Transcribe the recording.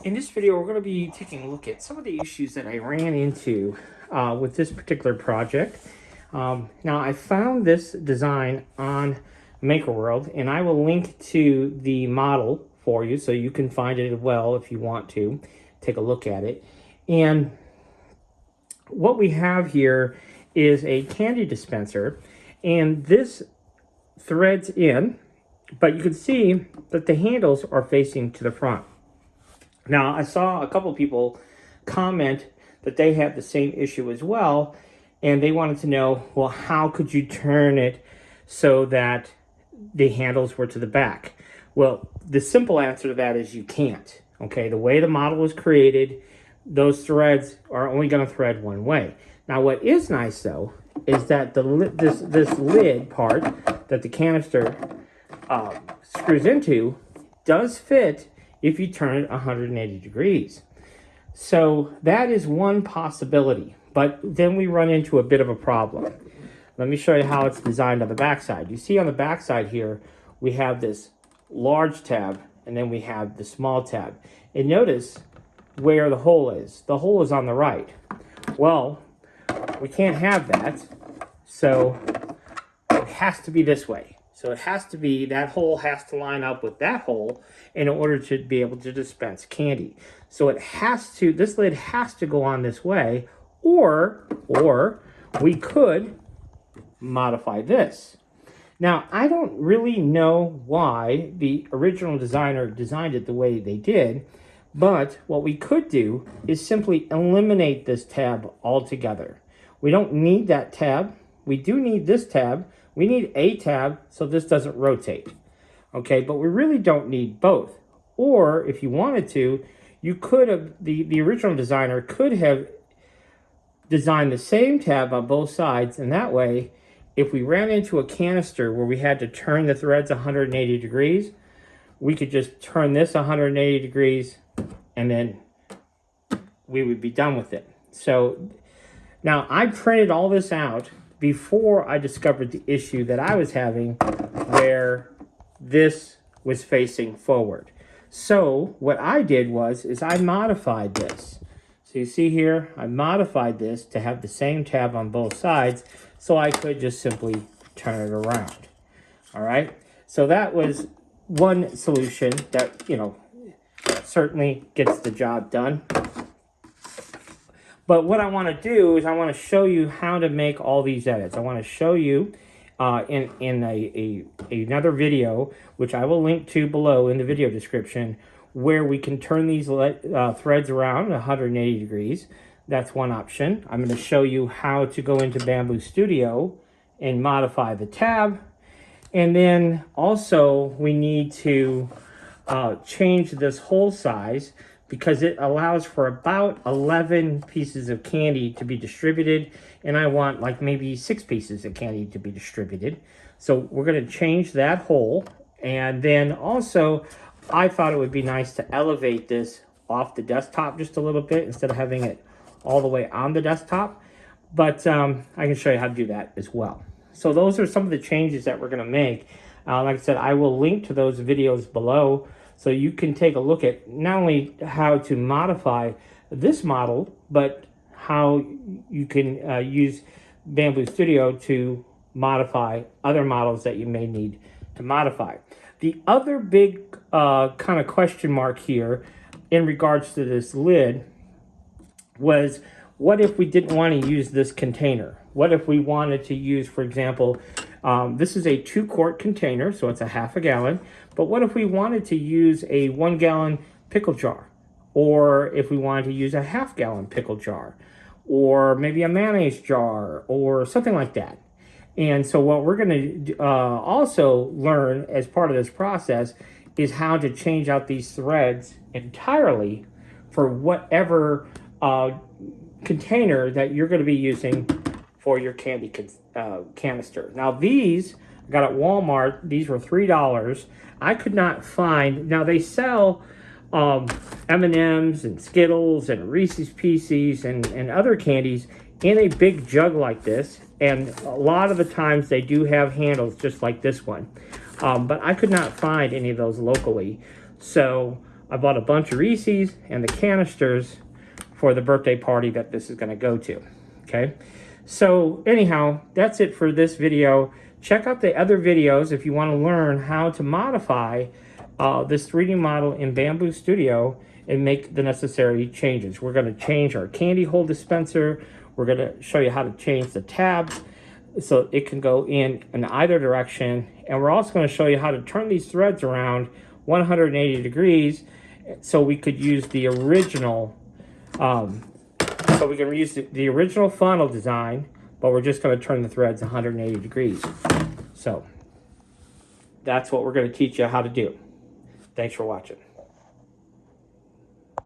In this video, we're going to be taking a look at some of the issues that I ran into with this particular project. Now, I found this design on Makerworld, and I will link to the model for you so you can find it as well if you want to take a look at it. And what we have here is a candy dispenser, and this threads in, but you can see that the handles are facing to the front. Now, I saw a couple people comment that they had the same issue as well, and they wanted to know, well, how could you turn it so that the handles were to the back? Well, the simple answer to that is you can't. Okay, the way the model was created, those threads are only going to thread one way. Now, what is nice though is that this lid part that the canister screws into does fit if you turn it 180 degrees. So that is one possibility, but then we run into a bit of a problem. Let me show you how it's designed on the backside. You see on the backside here, we have this large tab, and then we have the small tab. And notice where the hole is. The hole is on the right. Well, we can't have that, so it has to be this way. So it has to be, that hole has to line up with that hole in order to be able to dispense candy. So it has to, this lid has to go on this way, or we could modify this. Now, I don't really know why the original designer designed it the way they did, but what we could do is simply eliminate this tab altogether. We don't need that tab. We do need this tab. We need a tab so this doesn't rotate. Okay, but we really don't need both. Or if you wanted to, you could have, the original designer could have designed the same tab on both sides, and that way, if we ran into a canister where we had to turn the threads 180 degrees, we could just turn this 180 degrees and then we would be done with it. So now I printed all this out before I discovered the issue that I was having where this was facing forward. So what I did was I modified this. So you see here, I modified this to have the same tab on both sides so I could just simply turn it around. All right, so that was one solution that, you know, certainly gets the job done. But what I want to do is I want to show you how to make all these edits. I want to show you in another video, which I will link to below in the video description, where we can turn these threads around 180 degrees. That's one option. I'm going to show you how to go into Bamboo Studio and modify the tab. And then also we need to change this hole size because it allows for about 11 pieces of candy to be distributed, and I want like maybe 6 pieces of candy to be distributed. So we're going to change that hole, and then also I thought it would be nice to elevate this off the desktop just a little bit instead of having it all the way on the desktop, but I can show you how to do that as well. So those are some of the changes that we're going to make. Like I said, I will link to those videos below so you can take a look at not only how to modify this model, but how you can use Bamboo Studio to modify other models that you may need to modify. The other big kind of question mark here in regards to this lid was, what if we didn't want to use this container? What if we wanted to use, for example, this is a 2-quart container, so it's a half a gallon. But what if we wanted to use a 1-gallon pickle jar? Or if we wanted to use a half-gallon pickle jar? Or maybe a mayonnaise jar? Or something like that. And so what we're going to also learn as part of this process is how to change out these threads entirely for whatever container that you're going to be using for your candy canister. Now these I got at Walmart. These were $3. I could not find. Now they sell M&Ms and Skittles and Reese's Pieces and other candies in a big jug like this, and a lot of the times they do have handles just like this one, but I could not find any of those locally. So I bought a bunch of Reese's and the canisters for the birthday party that this is going to go to. Okay, so anyhow, that's it for this video. Check out the other videos if you want to learn how to modify this 3D model in Bamboo Studio and make the necessary changes. We're going to change our candy hole dispenser. We're going to show you how to change the tabs so it can go in either direction. And we're also going to show you how to turn these threads around 180 degrees so we could use the original the original funnel design, but we're just going to turn the threads 180 degrees. So that's what we're going to teach you how to do. Thanks for watching.